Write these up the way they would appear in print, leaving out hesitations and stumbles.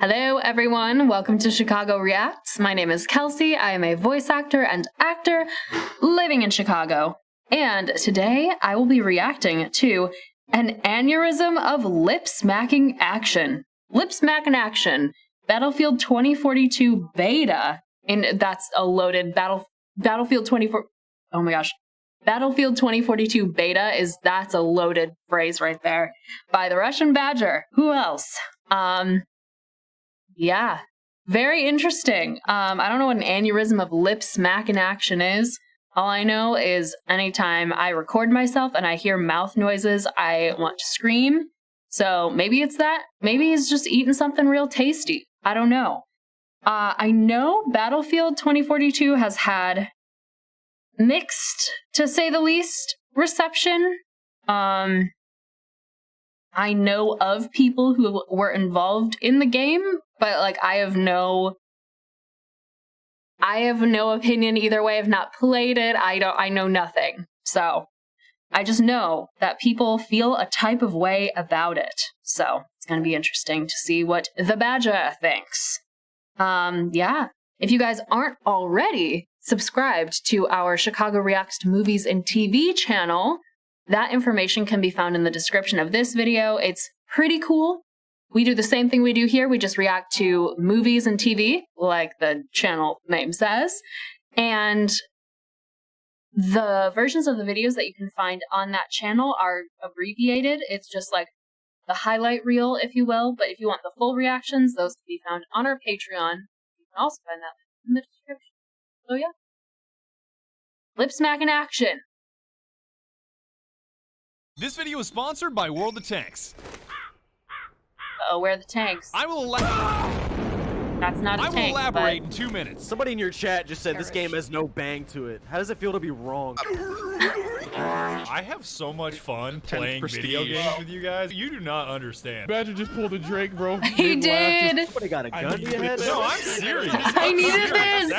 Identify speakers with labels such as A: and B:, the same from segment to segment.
A: Hello everyone, welcome to Chicago Reacts. My name is Kelsey. I am a voice actor and actor living in Chicago. And today I will be reacting to an aneurysm of lip-smacking action. Lip-smacking action. Battlefield 2042 beta. And that's a loaded Battlefield 2042 beta that's a loaded phrase right there. By TheRussianBadger. Who else? Yeah, very interesting. I don't know what an aneurysm of lip smacking action is. All I know is anytime I record myself and I hear mouth noises, I want to scream. So maybe it's that. Maybe he's just eating something real tasty. I don't know. I know Battlefield 2042 has had mixed, to say the least, reception. I know of people who were involved in the game, but like I have no opinion either way. I've not played it. I know nothing. So I just know that people feel a type of way about it. So it's going to be interesting to see what the Badger thinks. Yeah. If you guys aren't already subscribed to our Chicago Reacts to Movies and TV channel, that information can be found in the description of this video. It's pretty cool. We do the same thing we do here. We just react to movies and TV, like the channel name says. And the versions of the videos that you can find on that channel are abbreviated. It's just like the highlight reel, if you will. But if you want the full reactions, those can be found on our Patreon. You can also find that in the description. So yeah. Lip smacking action.
B: This video is sponsored by World of Tanks.
A: Oh, where are the tanks?
B: I will
A: That's not a tank.
B: I will elaborate in 2 minutes.
C: Somebody in your chat just said this game has no bang to it. How does it feel to be wrong?
B: I have so much fun playing video games with you guys. You do not understand.
D: Badger just pulled a Drake, bro.
A: He did.
C: Somebody got a gun to your head?
B: No, I'm serious.
A: I needed this.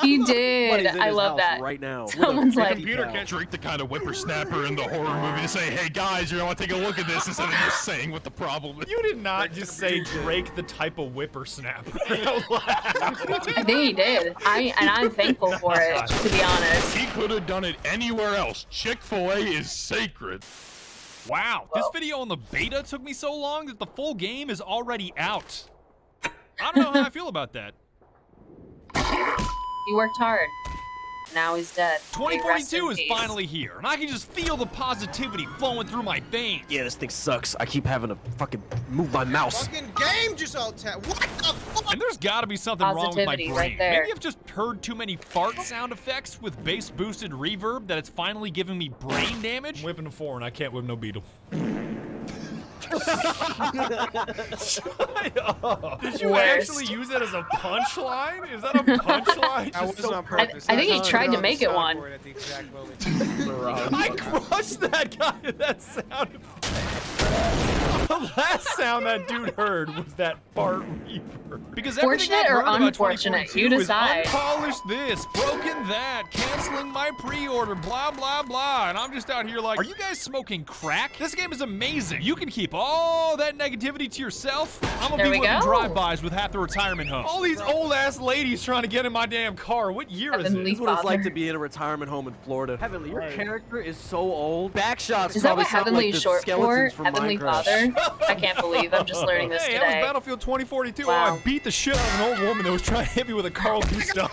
A: He did. I love that.
C: Right now.
A: Someone's like,
D: Computer can't Drake the kind of whippersnapper in the horror movie to say, hey guys, you're gonna want to take a look at this instead of just saying what the problem is.
B: You did not just say Drake the type of whippersnapper.
A: I think he did. I'm thankful for it, to be honest.
D: He could have done it anywhere else. Chick-fil-A is sacred.
B: Wow, this video on the beta took me so long that the full game is already out. I don't know how I feel about that.
A: He worked hard. Now he's dead.
B: 2042 is finally here, and I can just feel the positivity flowing through my veins.
C: Yeah, this thing sucks. I keep having to fucking move my mouse.
E: Fucking game just all tap. What the fuck?
B: And there's gotta be something wrong with my brain.
A: Right there.
B: Maybe I've just heard too many fart sound effects with bass boosted reverb that it's finally giving me brain damage. I'm whipping a 4 and I can't whip no beetle. Shut up. Did you actually use that as a punchline? Is that a punchline?
E: I was on purpose.
A: I think he tried to make it one.
E: At the exact moment.
B: I crushed that guy to that sound effect. The last sound that dude heard was that fart reverb. Because
A: Fortunate or unfortunate, you decide.
B: Unpolished this, broken that, canceling my pre-order, blah blah blah, and I'm just out here like, are you guys smoking crack? This game is amazing. You can keep all that negativity to yourself. I'm gonna be looking drive-bys with half the retirement home. All these old ass ladies trying to get in my damn car. What year is it?
C: This is what it's like to be in a retirement home in Florida. Heavenly, your character is so old. Backshots.
A: Is that what Heavenly is short for? Heavenly Father? I can't believe I'm just learning this
B: today.
A: today.
B: That was Battlefield 2042.
A: Wow.
B: Oh, I beat the shit out of an old woman that was trying to hit me with a Carl Gustav.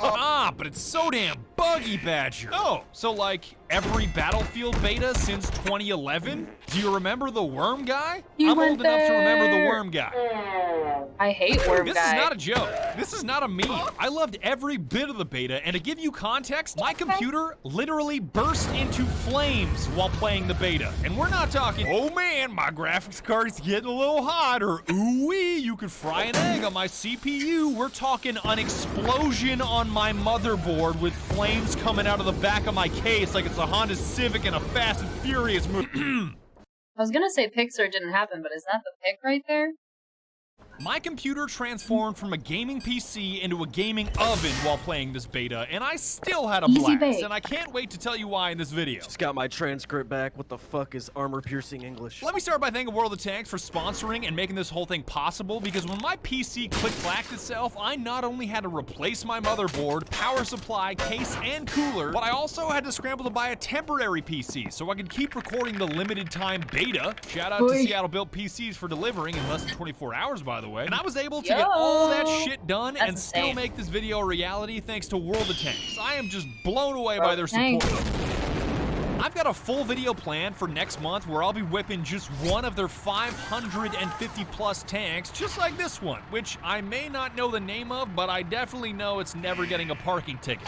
B: But it's so damn buggy, Badger. Oh, so like every Battlefield beta since 2011? Do you remember the worm guy? I'm old enough to remember the worm guy.
A: I hate worm guy.
B: This is not a joke. This is not a meme. I loved every bit of the beta, and to give you context, my computer literally burst into flames while playing the beta. And we're not talking, oh man, my graphics card's getting a little hot, or ooh-wee, you could fry an egg on my CPU. We're talking an explosion on my motherboard with flames coming out of the back of my case like it's a Honda Civic in a Fast and Furious movie.
A: I was gonna say Pixar didn't happen, but is that the pic right there?
B: My computer transformed from a gaming PC into a gaming oven while playing this beta, and I still had a
A: Easy
B: blast,
A: bake.
B: and I can't wait to tell you why in this video.
C: Just got my transcript back. What the fuck is armor-piercing English?
B: Let me start by thanking World of Tanks for sponsoring and making this whole thing possible, because when my PC click-clacked itself, I not only had to replace my motherboard, power supply, case, and cooler, but I also had to scramble to buy a temporary PC so I could keep recording the limited time beta. Shout out to Seattle Built PCs for delivering in less than 24 hours, by the way. And I was able to get all that shit done and still make this video a reality thanks to World of Tanks. I am just blown away by their support. I've got a full video planned for next month where I'll be whipping just one of their 550 plus tanks, just like this one, which I may not know the name of, but I definitely know it's never getting a parking ticket.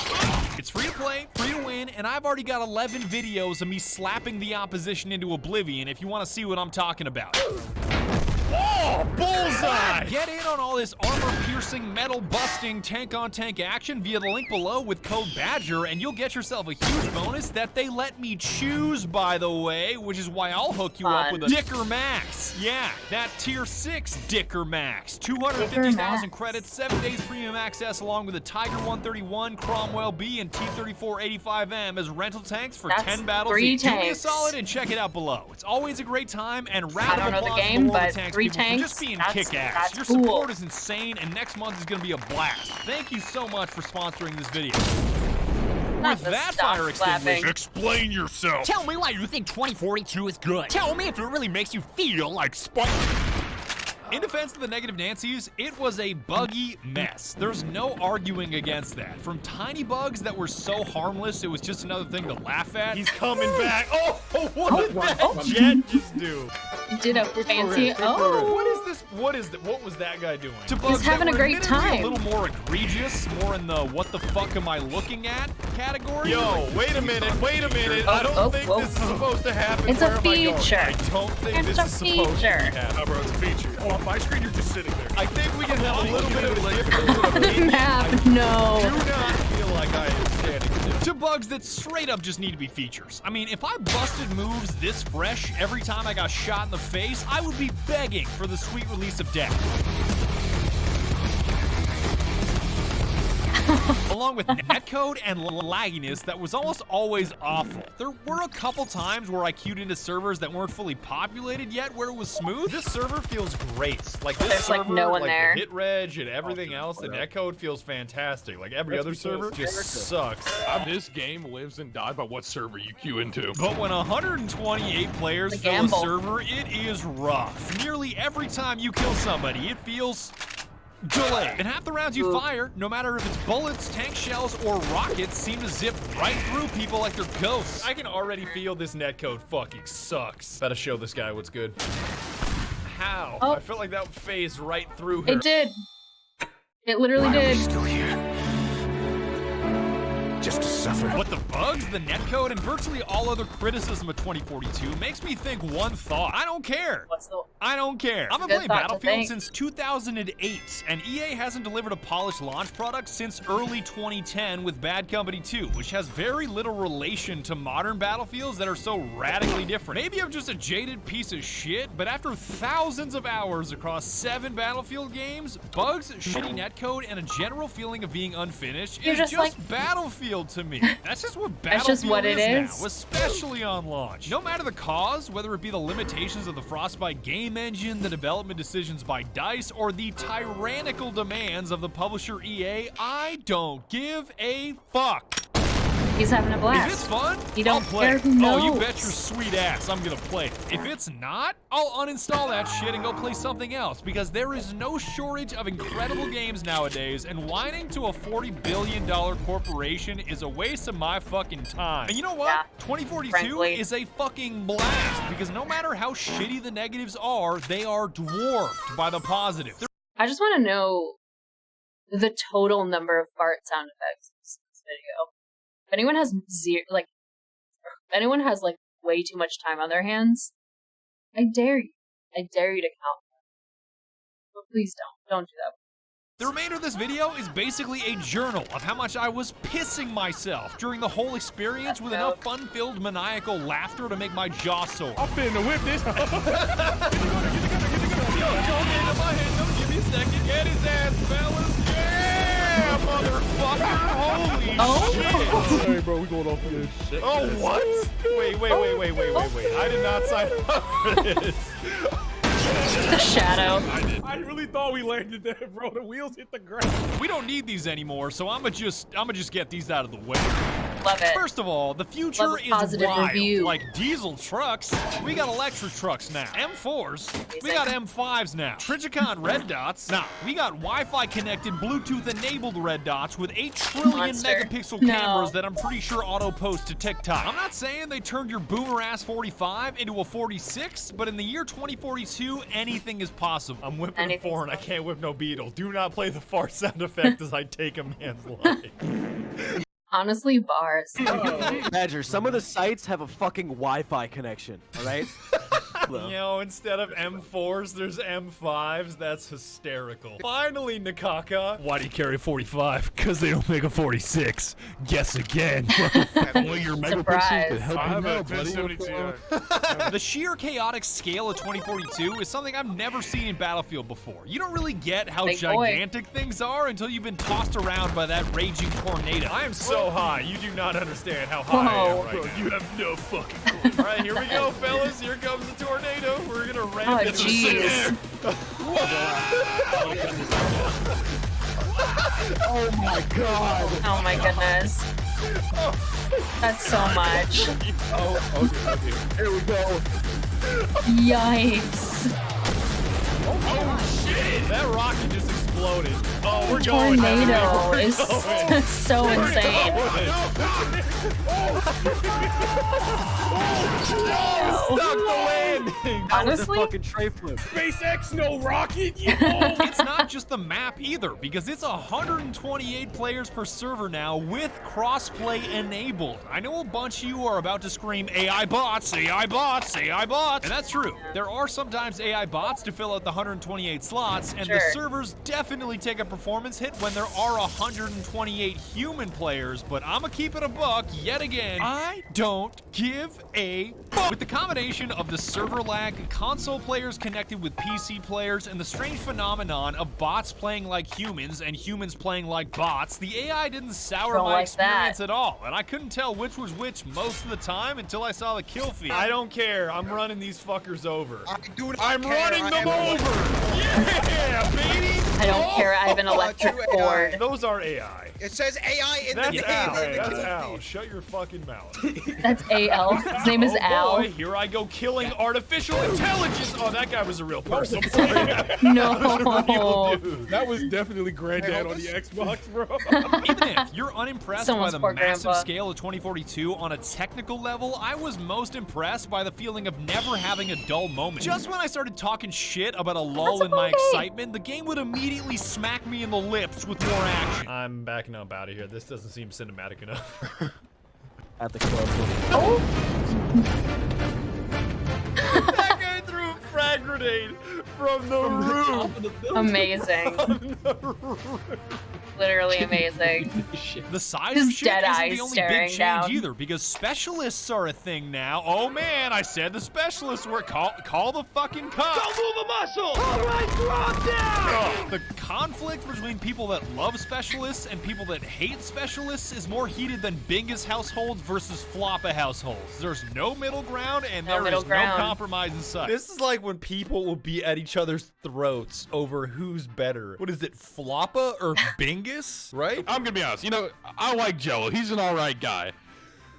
B: It's free to play, free to win, and I've already got 11 videos of me slapping the opposition into oblivion if you want to see what I'm talking about. Oh, bullseye! Get in on all this armor-piercing, metal-busting, tank-on-tank action via the link below with code BADGER, and you'll get yourself a huge bonus that they let me choose, by the way, which is why I'll hook you up with a Dicker Max. Yeah, that Tier 6 Dicker Max. 250,000 credits, 7 days premium access, along with a Tiger 131, Cromwell B, and T-3485M as rental tanks for 10 battles each. Do me a solid and check it out below. It's always a great time, and round of applause for World of Tanks people for just being kick-ass. Your support is insane, and next month is going to be a blast. Thank you so much for sponsoring this video. With that fire extinguisher,
D: Explain yourself.
F: Tell me why you think 2042 is good. Tell me if it really makes you feel like Spider-Man.
B: in defense of the negative Nancy's, it was a buggy mess. There's no arguing against that. From tiny bugs that were so harmless, it was just another thing to laugh at.
D: He's coming back. Oh, what did that jet just do?
A: Did a fancy. Oh.
B: What is this? What was that guy doing? To bugs
A: He's having
B: that
A: a
B: were
A: great
B: admittedly
A: time.
B: A little more egregious, more in the what the fuck am I looking at category.
D: Yo, wait a minute. I don't think this is supposed to happen.
A: It's
D: Where
A: a
D: am I going?
A: feature.
B: I don't think
A: It's
B: this
A: a
B: is supposed to be
A: feature.
B: happening.
D: Oh, bro, it's a feature. Oh, on my screen, you're just sitting there.
B: I think we can have a little bit of a difference of opinion.
A: Map, no.
B: Do not feel like I am standing still. To bugs that straight up just need to be features. I mean, if I busted moves this fresh every time I got shot in the face, I would be begging for the sweet release of death. Along with netcode and lagginess that was almost always awful. There were a couple times where I queued into servers that weren't fully populated yet where it was smooth. This server feels great. Like this
A: There's,
B: server,
A: like, no one there.
B: the hit reg and everything else, the netcode feels fantastic. Like every other server just sucks.
D: This game lives and dies by what server you queue into.
B: But when 128 players
A: The
B: fill a
A: gamble.
B: server, it is rough. Nearly every time you kill somebody, it feels delayed. And half the rounds you fire, no matter if it's bullets, tank shells, or rockets, seem to zip right through people like they're ghosts. I can already feel this netcode fucking sucks. Gotta show this guy what's good. How?
A: Oh.
B: I felt like that phased right through her.
A: It did. It literally did.
F: Still here. Just to suffer.
B: But the bugs, the netcode, and virtually all other criticism of 2042 makes me think one thought. I don't care.
A: What's the?
B: I don't care. I've been
A: Good
B: playing
A: thought to
B: Battlefield
A: think.
B: since 2008, and EA hasn't delivered a polished launch product since early 2010 with Bad Company 2, which has very little relation to modern Battlefields that are so radically different. Maybe I'm just a jaded piece of shit, but after thousands of hours across 7 Battlefield games, bugs, shitty netcode, and a general feeling of being unfinished
A: You're
B: is
A: just
B: just
A: like-
B: Battlefield to me. That's just what
A: That's
B: Battlefield
A: just what it is.
B: now, especially on launch. No matter the cause, whether it be the limitations of the Frostbite game engine, the development decisions by DICE, or the tyrannical demands of the publisher EA, I don't give a fuck.
A: He's having a blast.
B: If it's fun,
A: You don't
B: I'll play
A: care
B: it.
A: who
B: Oh, you
A: knows.
B: bet your sweet ass I'm gonna play it. If it's not, I'll uninstall that shit and go play something else, because there is no shortage of incredible games nowadays, and whining to a $40 billion corporation is a waste of my fucking time. And you know what?
A: Yeah,
B: 2042
A: frankly.
B: is a fucking blast, because no matter how shitty the negatives are, they are dwarfed by the positive.
A: I just want to know the total number of fart sound effects in this video. If anyone has way too much time on their hands, I dare you. I dare you to count them. But please don't do that.
B: The remainder of this video is basically a journal of how much I was pissing myself during the whole experience with enough fun-filled maniacal laughter to make my jaw sore.
D: I'm finna whip this.
B: Tornado my head, don't give me a second. Get his ass, fellas. Yeah, motherfucker. Holy shit.
D: Hey, bro, we going off the edge. Shit.
B: Oh, what? Wait. I did not sign up for this.
A: The shadow.
B: I really thought we landed there, bro. The wheels hit the ground. We don't need these anymore, so I'ma just get these out of the way.
A: Love it.
B: First of all, the future
A: Love a
B: is
A: positive
B: wild.
A: review.
B: Like diesel trucks, we got electric trucks now. M4s, we got M5s now. Trijicon red dots, nah, we got Wi-Fi connected, Bluetooth enabled red dots with 8 trillion
A: Monster.
B: megapixel
A: No.
B: cameras that I'm pretty sure auto post to TikTok. I'm not saying they turned your boomer ass 45 into a 46, but in the year 2042, anything is possible. I'm whipping a
A: Anything's
B: foreign, I can't whip no beetle. Do not play the fart sound effect as I take a man's life.
A: Honestly, bars.
C: Badger, some of the sites have a fucking Wi-Fi connection, alright?
B: You know, instead of M4s, there's M5s. That's hysterical. Finally, Nakaka. Why do you carry 45? Because they don't make a 46. Guess again.
D: Only your megapixels
A: Surprise.
D: could help
E: I
D: you
E: have a
D: out, buddy.
E: 1072.
B: The sheer chaotic scale of 2042 is something I've never seen in Battlefield before. You don't really get how
A: Big boy.
B: gigantic things are until you've been tossed around by that raging tornado. I am so high. You do not understand how high I am
A: Whoa.
B: right now. You have no fucking clue. All right, here we go, fellas. Here comes the tornado. We're gonna ram
A: Oh,
B: this
A: jeez.
C: Oh my god!
A: Oh my goodness. That's so much.
C: Okay. Here we go.
A: Yikes.
B: Oh shit! That rocket just exploded. Oh, we're going.
A: Tornado
B: We're
A: is
B: going.
A: so insane.
B: Stuck the landing.
A: Honestly,
C: Fucking tray flip.
B: SpaceX, no rocket. It's not just the map either, because it's 128 players per server now with crossplay enabled. I know a bunch of you are about to scream AI bots, AI bots, AI bots, and that's true. There are sometimes AI bots to fill out the 128 slots, and the
A: Sure.
B: servers definitely take a performance hit when there are 128 human players, but I'ma keep it a buck yet again. I don't give a fuck. With the combination of the server lag, console players connected with PC players, and the strange phenomenon of bots playing like humans and humans playing like bots, the AI didn't sour
A: Don't
B: my
A: like
B: experience
A: that.
B: at all, and I couldn't tell which was which most of the time until I saw the kill feed. I don't care. I'm running these fuckers over.
E: I do not
B: I'm
E: care.
B: running
E: I
B: them
E: am-
B: over! Yeah, baby!
A: I don't care. I have an electric
E: you, AI.
A: cord.
B: Those are AI.
E: It says AI in the
B: That's
E: name.
B: Al.
E: of the
B: That's
E: kill
B: Al.
E: feed.
B: Shut your fucking mouth.
A: That's AL. His name is
B: Oh
A: Al.
B: boy, here I go killing artificial intelligence. Oh, that guy was a real person. Sorry.
A: No.
E: That was definitely Granddad on the Xbox, bro.
B: Even if you're unimpressed
A: Someone's
B: by the
A: poor
B: massive
A: grandpa.
B: scale of 2042 on a technical level, I was most impressed by the feeling of never having a dull moment. Just when I started talking shit about a lull in my excitement, the game would immediately smack me in the lips with more action. I'm backing up out of here. This doesn't seem cinematic enough.
C: At the club.
B: That guy threw a frag grenade from the roof.
A: Amazing. Literally amazing.
B: The size
A: His
B: of shit
A: dead
B: isn't
A: eyes
B: the only
A: staring
B: big change
A: down.
B: either, because specialists are a thing now. Oh man, I said the specialists were call the fucking cops. Don't move a muscle. All right, drop down. The conflict between people that love specialists and people that hate specialists is more heated than Bingus households versus Floppa households. There's no middle ground, and
A: No
B: there
A: middle
B: is
A: ground.
B: no compromise in sight. This is like when people will be at each other's throats over who's better. What is it, Floppa or Bingus? Right?
D: I'm gonna be honest. You know, I like Jello. He's an all right guy.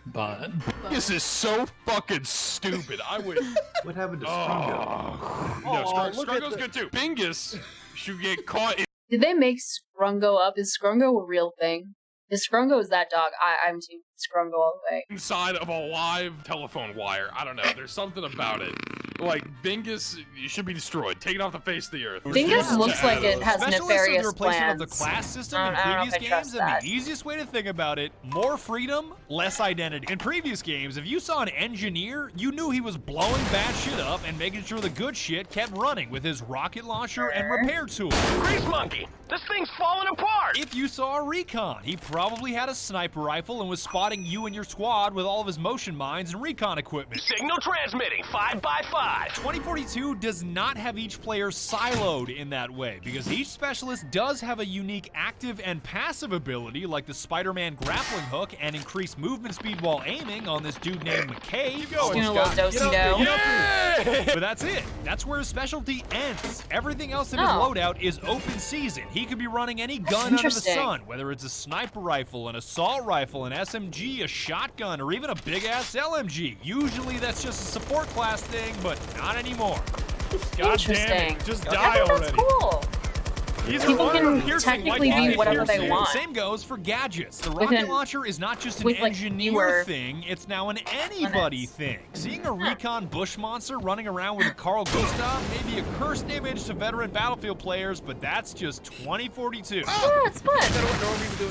G: But
D: This is so fucking stupid. I would.
G: what happened to Strungo?
D: No,
C: look at
D: Strungo's good too. Bingus should get caught
A: Did they make Scrungo up? Is Scrungo a real thing? If Scrungo is that dog, I'm team Scrungo all the way.
D: inside of a live telephone wire. I don't know. There's something about it. Like Bingus should be destroyed, taken off the face of the earth.
A: Bingus looks like it has
B: Specialists are
A: nefarious
B: the replacement
A: plans.
B: of the class system
A: I
B: in
A: don't know
B: previous
A: if I trust
B: games, and
A: that.
B: the easiest way to think about it, more freedom, less identity. In previous games, if you saw an engineer, you knew he was blowing bad shit up and making sure the good shit kept running with his rocket launcher and repair tool.
F: Grease monkey! This thing's falling apart!
B: If you saw a recon, he probably had a sniper rifle and was spotting you and your squad with all of his motion mines and recon equipment.
F: Signal transmitting, 5x5. God!
B: 2042 does not have each player siloed in that way, because each specialist does have a unique active and passive ability, like the Spider-Man grappling hook and increased movement speed while aiming on this dude named McKay.
A: Just doing a little do-si-do.
B: But that's it. That's where his specialty ends. Everything else in his loadout is open season. He could be running any gun under the sun, whether it's a sniper rifle, an assault rifle, an SMG, a shotgun, or even a big-ass LMG. Usually that's just a support class thing, but not anymore.
E: God damn it. Just die already.
A: That's cool. People can technically be whatever they want.
B: Same goes for gadgets. The rocket launcher is not just an engineer thing, it's now an anybody thing. Seeing a recon bush monster running around with a Carl Gustav may be a cursed image to veteran Battlefield players, but that's just 2042.
A: Oh, it's fun.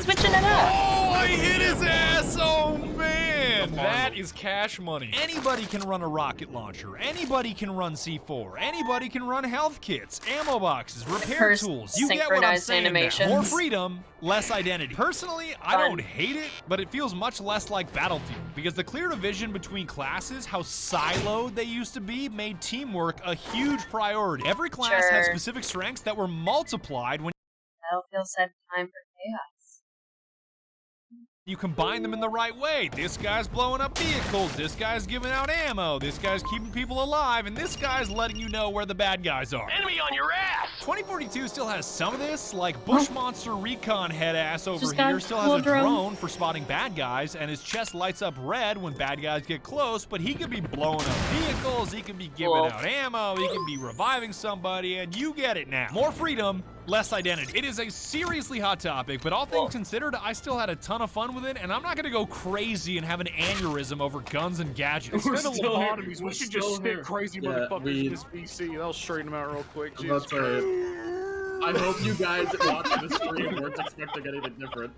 A: Switching it up.
B: Oh, I hit his ass! Oh, man! That is cash money. Anybody can run a rocket launcher. Anybody can run C4. Anybody can run health kits, ammo boxes, repair tools. You get what I'm saying.
A: Animations.
B: More freedom, less identity. Personally, I don't hate it, but it feels much less like Battlefield, because the clear division between classes, how siloed they used to be, made teamwork a huge priority. Every class has specific strengths that were multiplied when
A: Battlefield said time for chaos.
B: you combine them in the right way. This guy's blowing up vehicles, this guy's giving out ammo, this guy's keeping people alive, and this guy's letting you know where the bad guys are.
F: Enemy on your ass!
B: 2042 still has some of this, like Bush Monster Recon head ass over
A: got
B: here still has a
A: drone.
B: drone for spotting bad guys, and his chest lights up red when bad guys get close, but he could be blowing up vehicles, he could be giving out ammo, he could be reviving somebody, and you get it now. More freedom, less identity. It is a seriously hot topic, but all things considered, I still had a ton of fun with it, and I'm not gonna go crazy and have an aneurysm over guns and gadgets.
D: We're still lobotomies. We should just stick crazy motherfuckers in this VC. That'll straighten them out real quick. Jesus.
H: I hope you guys watching the stream weren't expecting anything different.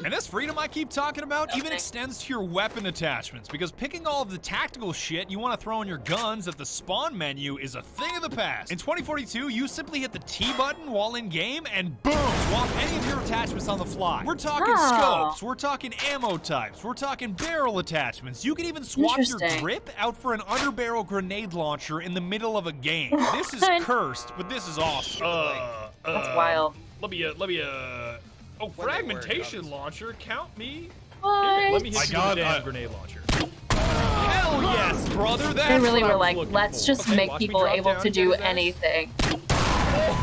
B: And this freedom I keep talking about even extends to your weapon attachments, because picking all of the tactical shit you want to throw in your guns at the spawn menu is a thing of the past. In 2042, you simply hit the T button while in game and boom, swap any of your attachments on the fly. We're talking scopes, we're talking ammo types, we're talking barrel attachments. You can even swap your grip out for an underbarrel grenade launcher in the middle of a game. This is cursed, but this is awesome.
A: That's wild.
B: Let me oh, fragmentation launcher, count me.
A: What?
B: Let me hit you with a damn grenade launcher. Hell yes, brother. That's
A: They really
B: what
A: were like,
B: looking
A: let's
B: for.
A: just make people able to do anything.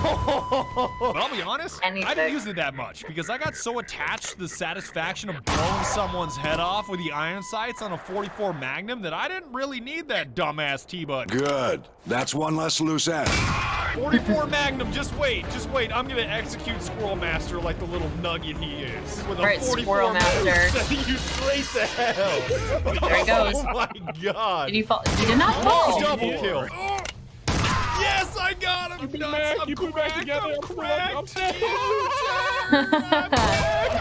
B: But I'll be honest, I
A: Anything.
B: didn't use it that much because I got so attached to the satisfaction of blowing someone's head off with the iron sights on a 44 Magnum that I didn't really need that dumbass T-button.
I: Good. That's one less loose end.
B: 44 Magnum, just wait. I'm gonna execute Squirrel Master like the little nugget he is. With a 44
A: Squirrel Master.
B: Sending you straight to hell.
A: There he goes.
B: Oh my god.
A: Did he fall? He did not fall.
B: Double kill. Yes, I got him!
E: You put back together.
B: Cracked!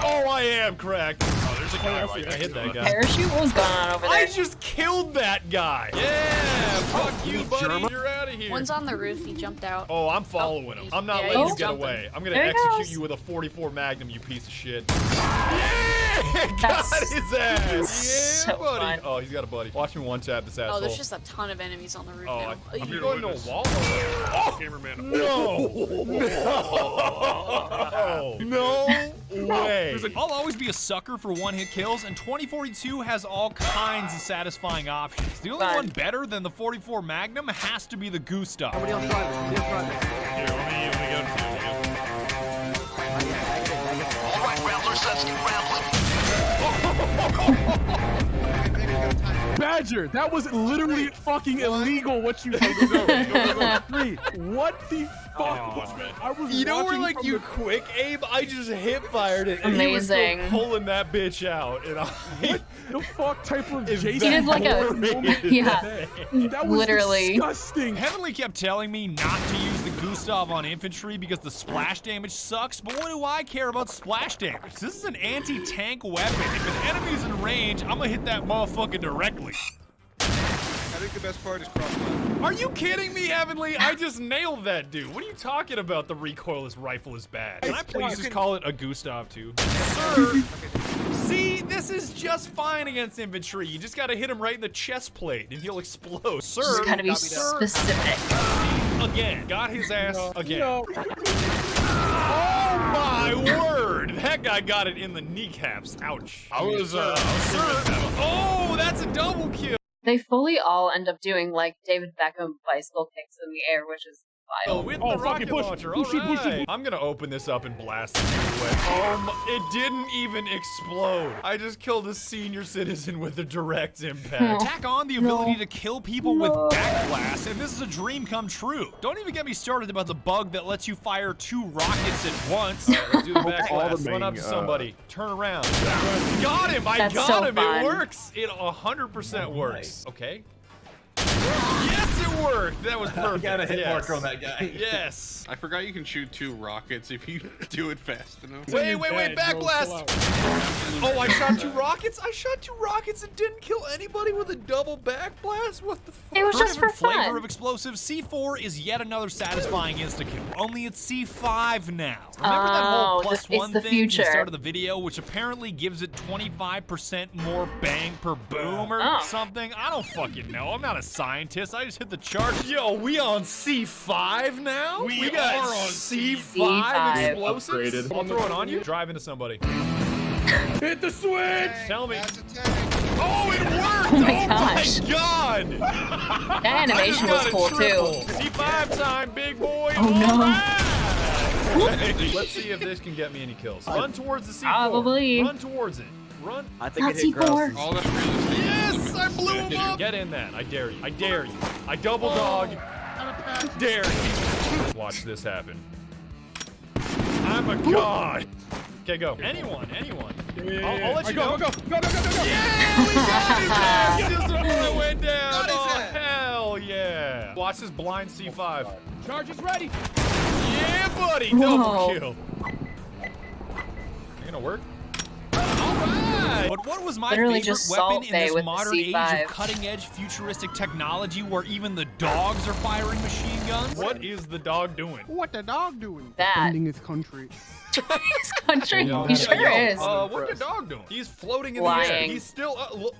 B: Oh, I am cracked. Oh, there's a guy right. I hit that guy.
A: Parachute? What was going on over there?
B: I just killed that guy. Yeah, fuck you, buddy. You're out of here.
J: One's on the roof. He jumped out.
B: Oh, I'm following him. I'm not letting you get away. I'm gonna execute you with a 44 Magnum, you piece of shit. Yeah! Got his ass. Yeah, buddy.
A: Fun.
B: Oh, he's got a buddy. Watch me one tap this asshole.
J: Oh, there's just a ton of enemies on the roof now.
B: I'm going to a wall.
D: Oh, cameraman.
B: No way. I'll always be a sucker for one-hit kills, and 2042 has all kinds of satisfying options. The only one better than the 44 Magnum has to be the Gustav.
C: Somebody else drive it.
D: Here, let me go to
F: All right, Ramblers, let's get rambling.
E: Badger, that was literally fucking illegal what you did. What the fuck was that? I was
B: You know where,
E: watching
B: like,
E: from
B: you
E: the-
B: quick aim? I just hip fired it, and
A: Amazing.
B: he was still pulling that bitch out. And
E: What the fuck type of
B: Is
E: Jason?
A: He did like a yeah.
E: That was
A: literally.
E: disgusting.
B: Heavenly kept telling me not to use the Gustav on infantry because the splash damage sucks, but what do I care about splash damage? This is an anti-tank weapon. If an enemy's in range, I'm gonna hit that motherfucker directly.
E: I think the best part is crossfire.
B: Are you kidding me, Heavenly? I just nailed that dude. What are you talking about? The recoilless rifle is bad. Can I please just call it a Gustav too? Sir, See, this is just fine against infantry. You just gotta hit him right in the chest plate and he'll explode. Sir,
A: Just gotta be specific.
B: Again, got his ass again. Oh my word! That guy got it in the kneecaps. Ouch. Oh, that's a double kill.
A: They fully all end up doing like David Beckham bicycle kicks in the air, which is wild.
B: With the rocket launcher. All right. I'm gonna open this up and blast it away. It didn't even explode. I just killed a senior citizen with a direct impact. Tack on the ability to kill people with backblast, and this is a dream come true. Don't even get me started about the bug that lets you fire 2 rockets at once. Let's do the backblast. Run up to somebody. Turn around. Got him. I got him. It works. It 100% works. Okay. Yes, it worked. That was perfect.
G: You got a hit marker on that guy.
B: Yes.
K: I forgot you can shoot 2 rockets if you do it fast enough.
B: Wait, backblast. Oh, I shot 2 rockets? I shot 2 rockets and didn't kill anybody with a double backblast? What the fuck?
A: It was just for fun.
B: Flavor of explosive, C4 is yet another satisfying insta-kill. Only it's C5 now. Remember that whole +1 thing at the start of the video, which apparently gives it 25% more bang per boom or something? I don't fucking know. I'm not a scientist. I just hit the chart. Yo, we on C5 now? We got on C5 explosives? I'll throw it on you. Drive into somebody.
E: Hit the switch!
B: Tell me. Oh, it worked!
A: Oh my gosh.
B: My God!
A: That animation was cool too.
B: C5 time, big boy!
A: Oh no.
B: Right. Let's see if this can get me any kills. Run towards the C4.
A: Probably.
B: Run towards it. Run.
C: I think
A: Not
C: it hit
A: C4.
B: Yes! I blew him up! Get in that. I dare you. I dare you. I double dog. Dare you. Watch this happen. I'm a god. Okay, go. Anyone. I'll let you go.
E: Go.
B: Yeah! We got his ass just before I went down. Oh, hell yeah. Watch this blind C5.
E: Charge is ready.
B: Yeah, buddy. Double kill. Ain't gonna work. Alright! But what was my favorite weapon in this modern age of cutting-edge futuristic technology where even the dogs are firing machine guns? What is the dog doing?
E: What the dog doing?
A: That.
E: Defending his country.
A: His country? He sure is.
B: What's the dog doing? He's floating in the air. He's still,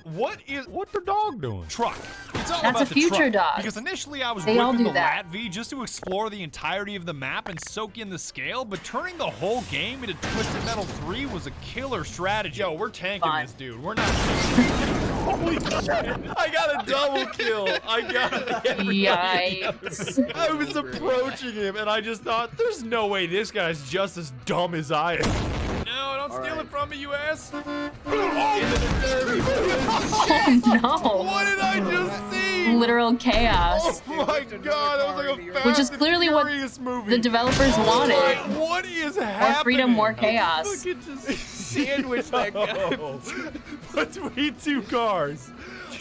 B: what the dog doing? Truck. It's all
A: That's
B: about
A: a future
B: the truck.
A: dog.
B: Because initially I was
A: They all
B: whipping
A: do
B: the
A: that.
B: Lat-V just to explore the entirety of the map and soak in the scale, but turning the whole game into Twisted Metal 3 was a killer strategy. Yo, we're tanking this dude. We're not. Holy shit. I got a double kill. I got it.
A: Yikes.
B: I was approaching him and I just thought, there's no way this guy's just as dumb as I am. No, don't steal it from me, you ass.
A: Oh no.
B: What did I just see?
A: Literal chaos.
B: Oh my god, that was like a Fast
A: Which is clearly what
B: movie.
A: the developers wanted.
B: What is happening?
A: More freedom, more chaos.
B: Look at just sandwich that guy between 2 cars.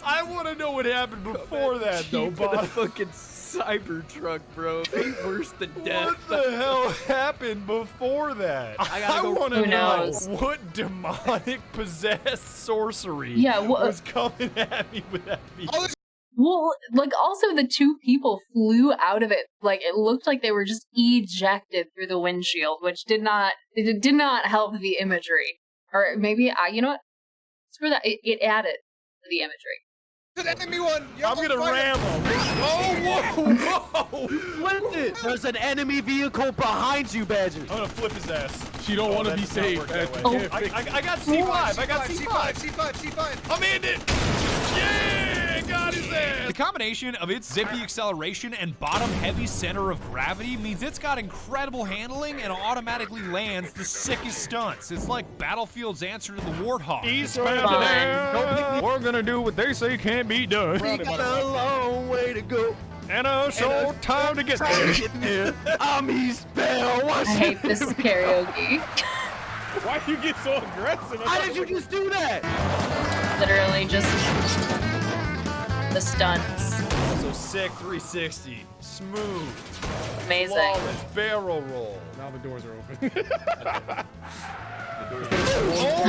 B: I want to know what happened before that, though, Bob.
C: Fucking Cybertruck, bro. Ain't worse than death.
B: What the hell happened before that? I want to know what demonic possessed sorcery was coming at me with that video.
A: Well, like, also the 2 people flew out of it. Like, it looked like they were just ejected through the windshield, which did not help the imagery. Or maybe, you know what? Screw that. It added to the imagery.
L: An enemy one!
B: I'm gonna ram him. Oh, whoa!
C: Flip it! There's an enemy vehicle behind you, Badger.
B: I'm gonna flip his ass.
E: You don't want to be safe.
B: I got C5. I got C5. I'm in it. Yeah, got his ass. The combination of its zippy acceleration and bottom-heavy center of gravity means it's got incredible handling and automatically lands the sickest stunts. It's like Battlefield's answer to the Warthog. We're gonna do what they say can't be done.
C: We got a long way to go.
B: And a short time to get there.
C: I'm East Bell.
A: I hate this karaoke.
E: Why do you get so aggressive?
C: How did you just do that?
A: Literally just the stunts.
B: So sick 360. Smooth.
A: Amazing.
B: Flawless barrel roll.
E: Now the doors are open.
B: Oh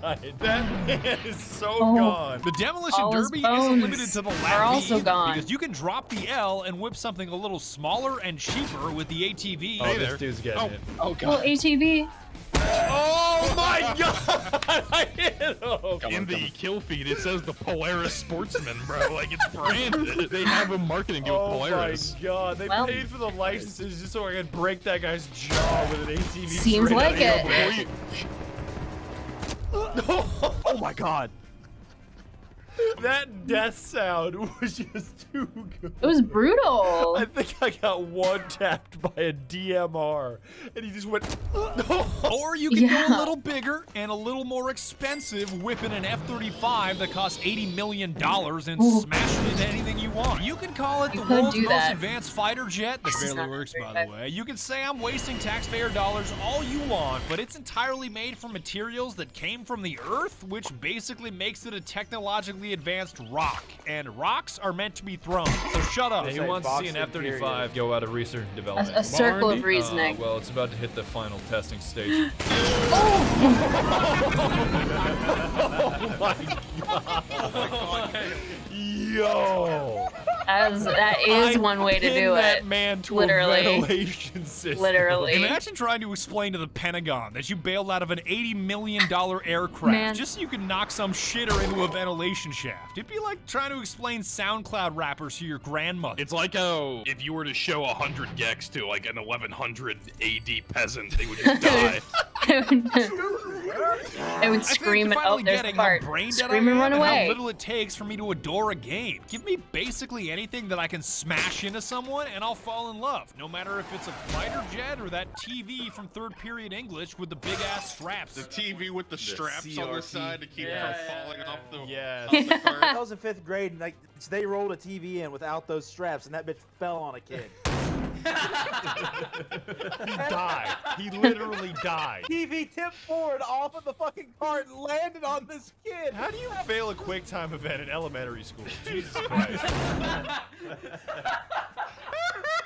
B: my god! That man is so gone. The Demolition Derby isn't limited to the
A: also gone.
B: because you can drop the L and whip something a little smaller and cheaper with the ATV. Oh, this dude's getting it.
A: Oh, god. Well, ATV.
B: Oh Oh my god! I hit him!
D: In the kill feed, it says the Polaris Sportsman, bro. Like, it's branded. They have a marketing deal with Polaris.
B: Oh my god, they paid for the licenses just so I could break that guy's jaw with an ATV.
A: Seems
B: straight
A: like
B: out of
A: it.
C: Oh my god.
B: That death sound was just too good.
A: It was brutal.
B: I think I got one tapped by a DMR, and he just went. Or you can go a little bigger and a little more expensive, whipping an F-35 that costs $80 million and smash it into anything you want. You can call it the world's most advanced fighter jet. That barely works, by the way. You can say I'm wasting taxpayer dollars all you want, but it's entirely made from materials that came from the Earth, which basically makes it a technologically advanced rock, and rocks are meant to be thrown. So shut up.
L: Who wants to see an F-35 go out of research and development?
A: A circle of reasoning.
L: Well, it's about to hit the final testing stage.
B: Oh my god. Yo.
A: That is one way to do
B: that
A: it.
B: Man to
A: Literally.
B: a ventilation system.
A: Literally.
B: Imagine trying to explain to the Pentagon that you bailed out of an $80 million aircraft just so you can knock some shitter into a ventilation shaft. It'd be like trying to explain SoundCloud rappers to your grandmother.
D: It's like how if you were to show 100 gex to like an 1100 AD peasant, they would just die.
A: They would scream and oh, there's the part. Scream and run away.
B: How little it takes for me to adore a game. Give me basically anything that I can smash into someone and I'll fall in love. No matter if it's a fighter jet or that TV from third period English with the big ass straps.
K: The TV with the straps on the side to keep it from falling off the, off
B: the
K: cart.
M: I was in 5th grade and like they rolled a TV in without those straps and that bitch fell on a kid.
B: He died. He literally died.
M: TV tipped forward off of the fucking cart and landed on this kid.
B: How do you fail a quick time event in elementary school? Jesus Christ.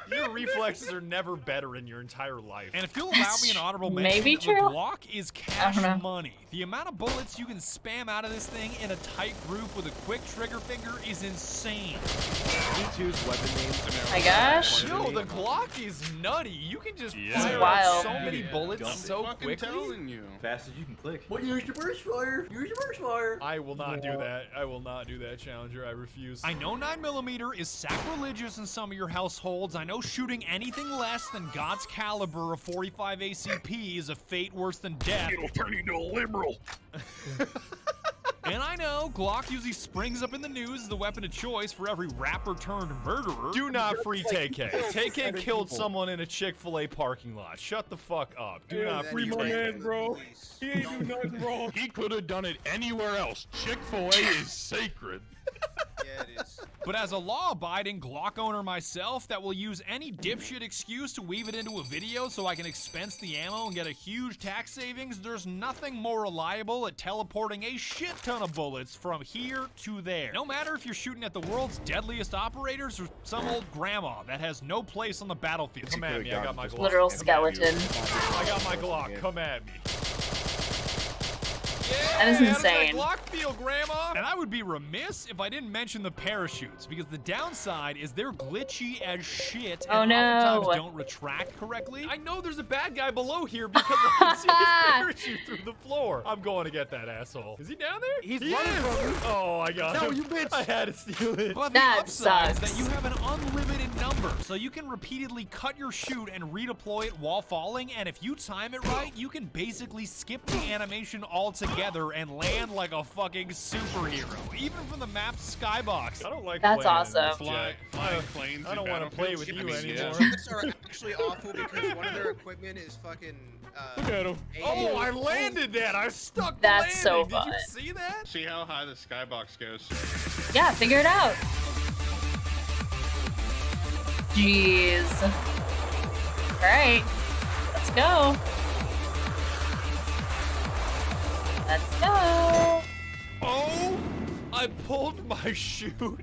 B: Your reflexes are never better in your entire life. And if you'll allow me an honorable mention,
A: Maybe
B: the
A: true.
B: Glock is cash money. The amount of bullets you can spam out of this thing in a tight group with a quick trigger finger is insane.
C: Me2's weapon names.
A: My gosh.
B: Yo, the Glock is nutty. You can just
A: is
B: fire
A: wild.
B: out so many bullets so quickly.
K: Telling you.
G: Fast as you can click.
M: What? Use your burst fire. Use your burst fire.
B: I will not do that. I will not do that, Challenger. I refuse. I know 9mm is sacrilegious in some of your households. I know shooting anything less than God's caliber of 45 ACP is a fate worse than death.
D: It'll turn you into a liberal.
B: And I know Glock usually springs up in the news as the weapon of choice for every rapper turned murderer. Do not free TK. TK killed someone in a Chick-fil-A parking lot. Shut the fuck up. Do not free
E: my man,
B: TK.
E: bro. He ain't do nothing wrong.
D: He could have done it anywhere else. Chick-fil-A is sacred.
K: Yeah, it is.
B: But as a law-abiding Glock owner myself that will use any dipshit excuse to weave it into a video so I can expense the ammo and get a huge tax savings, there's nothing more reliable at teleporting a shit ton of bullets from here to there. No matter if you're shooting at the world's deadliest operators or some old grandma that has no place on the battlefield. Come at me, I got my Glock.
A: Literal skeleton.
B: I got my Glock, come at me.
A: That is insane.
B: How does that Glock feel, Grandma? And I would be remiss if I didn't mention the parachutes, because the downside is they're glitchy as shit and oftentimes don't retract correctly. I know there's a bad guy below here because I can see his parachute through the floor. I'm going to get that asshole. Is he down there?
C: He's running from you.
B: Oh, I got him.
C: No, you bitch.
B: I had to steal it. But
A: That
B: the upside
A: sucks.
B: is that you have an unlimited number, so you can repeatedly cut your shoot and redeploy it while falling, and if you time it right, you can basically skip the animation altogether and land like a fucking superhero, even from the map's skybox. I don't like
A: That's
B: playing
A: awesome.
K: Flying planes.
B: I don't want to play with you anymore.
N: Chips are actually awful because one of their equipment is fucking.
E: Look at him.
B: Oh, I landed that. I stuck the
A: That's so
B: landing.
A: fun.
B: Did you see that?
K: See how high the skybox goes.
A: Yeah, figure it out. Jeez. All right, let's go. Let's go.
B: Oh, I pulled my chute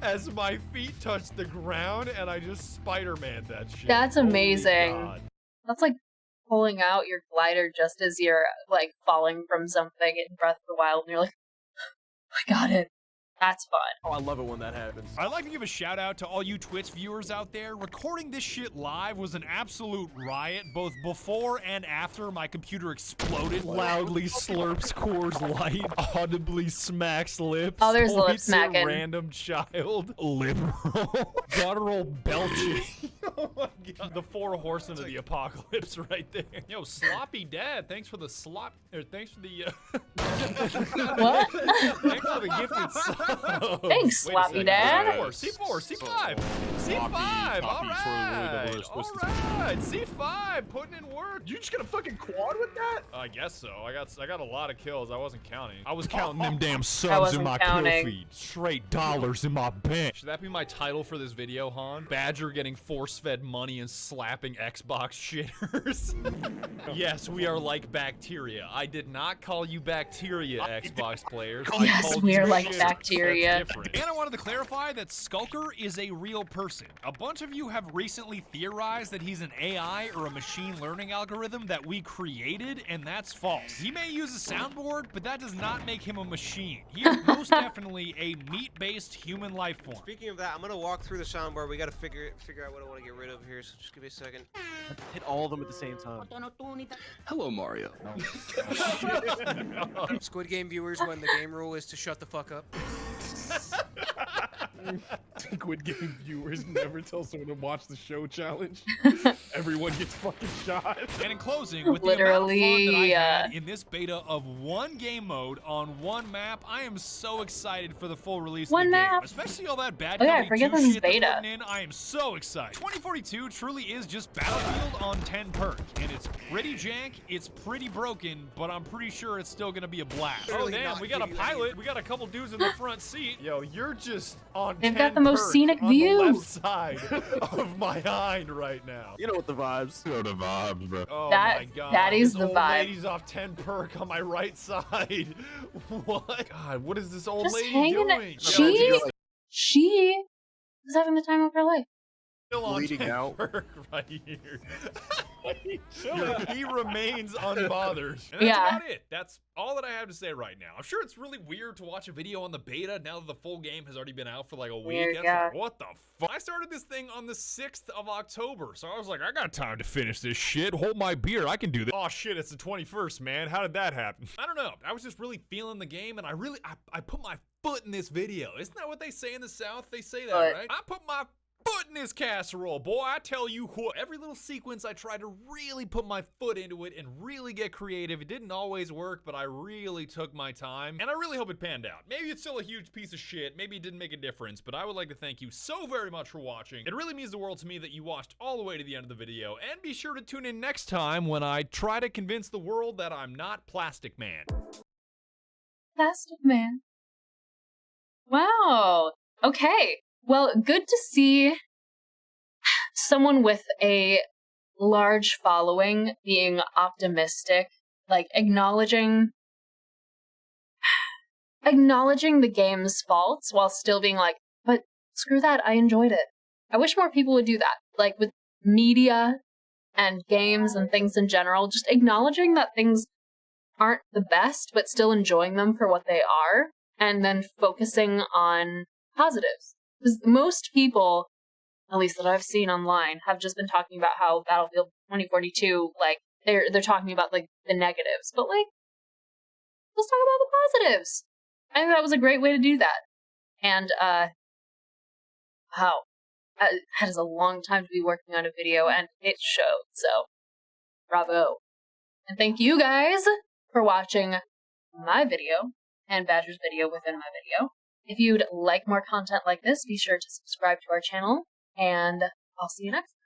B: as my feet touched the ground, and I just Spider-Man'd that shit.
A: That's amazing.
B: Holy God.
A: That's like pulling out your glider just as you're like falling from something in Breath of the Wild, and you're like, I got it. That's fun.
C: Oh, I love it when that happens.
B: I'd like to give a shout out to all you Twitch viewers out there. Recording this shit live was an absolute riot, both before and after my computer exploded.
L: Loudly slurps Coors Light, audibly smacks lips.
A: Oh, there's lip
L: points at
A: smacking.
L: Random child, liberal, guttural belching. Oh my god. The 4 horsemen of the apocalypse right there. Yo, sloppy dad, thanks for the slop, or thanks for the,
A: What?
L: Thanks for the gifted sub.
A: Thanks,
L: Wait a
A: sloppy
L: second.
A: dad.
L: C4, C5, C5, alright, C5, putting in work.
E: You just got a fucking quad with that?
L: I guess so. I got a lot of kills. I wasn't counting. I was counting them damn
A: I
L: subs
A: wasn't
L: in my
A: counting.
L: kill feed. Straight dollars in my bank. Should that be my title for this video, Han? Badger getting force-fed money and slapping Xbox shitters. Yes, we are like bacteria. I did not call you bacteria, Xbox players. I
A: Yes,
L: called
A: we
L: you
A: are like
L: shitters.
A: bacteria.
L: That's different.
B: And I wanted to clarify that Skulker is a real person. A bunch of you have recently theorized that he's an AI or a machine learning algorithm that we created, and that's false. He may use a soundboard, but that does not make him a machine. He is most definitely a meat-based human life form.
N: Speaking of that, I'm gonna walk through the soundboard. We gotta figure out what I want to get rid of here. So just give me a second.
C: Hit all of them at the same time.
G: Hello, Mario.
N: Squid Game viewers, when the game rule is to shut the fuck up.
E: Squid Game viewers never tell someone to watch the show challenge. Everyone gets fucking shot.
B: And in closing, with the amount of fun that I had in this beta of one game mode on one map, I am so excited for the full release of the game. Especially all that bad
A: Oh yeah, I
B: Company
A: forget
B: 2
A: this is
B: shit they're
A: beta.
B: putting in. I am so excited. 2042 truly is just Battlefield on 10 perk, and it's pretty jank, it's pretty broken, but I'm pretty sure it's still gonna be a blast.
L: Oh damn, we got a pilot. We got a couple dudes in the front seat. Yo, you're just on
A: They've
L: 10
A: got the most
L: perk
A: scenic
L: on
A: view.
L: the left side of my hind right now.
C: You know what the vibes.
G: You know the vibes, bro.
L: Oh
A: That-
L: my god.
A: that is
L: this
A: the
L: old
A: vibe.
L: lady's off 10 perk on my right side. What? God, what is this old
A: Just
L: lady
A: hanging.
L: doing?
A: She is having the time of her life.
L: Still on
G: Bleeding
L: 10
G: out.
L: perk right here. He remains unbothered. And that's
A: Yeah.
L: about it. That's all that I have to say right now. I'm sure it's really weird to watch a video on the beta now that the full game has already been out for like a week.
A: Weird,
L: That's
A: yeah.
L: like, what the fuck? I started this thing on the 6th of October, so I was like, I got time to finish this shit. Hold my beer. I can do this. Oh shit, it's the 21st, man. How did that happen? I don't know. I was just really feeling the game, and I put my foot in this video. Isn't that what they say in the South? They say that,
A: But-
L: right? I put my foot in this casserole, boy. I tell you what, every little sequence I tried to really put my foot into it and really get creative. It didn't always work, but I really took my time, and I really hope it panned out. Maybe it's still a huge piece of shit, maybe it didn't make a difference, but I would like to thank you so very much for watching. It really means the world to me that you watched all the way to the end of the video, and be sure to tune in next time when I try to convince the world that I'm not Plastic Man.
A: Plastic Man. Wow. Okay. Well, good to see someone with a large following being optimistic, like acknowledging the game's faults while still being like, but screw that, I enjoyed it. I wish more people would do that. Like with media and games and things in general, just acknowledging that things aren't the best, but still enjoying them for what they are, and then focusing on positives. Because most people, at least that I've seen online, have just been talking about how Battlefield 2042, like, they're talking about, like, the negatives. But, like, let's talk about the positives. I think that was a great way to do that. And, wow. That is a long time to be working on a video, and it showed, so bravo. And thank you guys for watching my video and Badger's video within my video. If you'd like more content like this, be sure to subscribe to our channel, and I'll see you next time.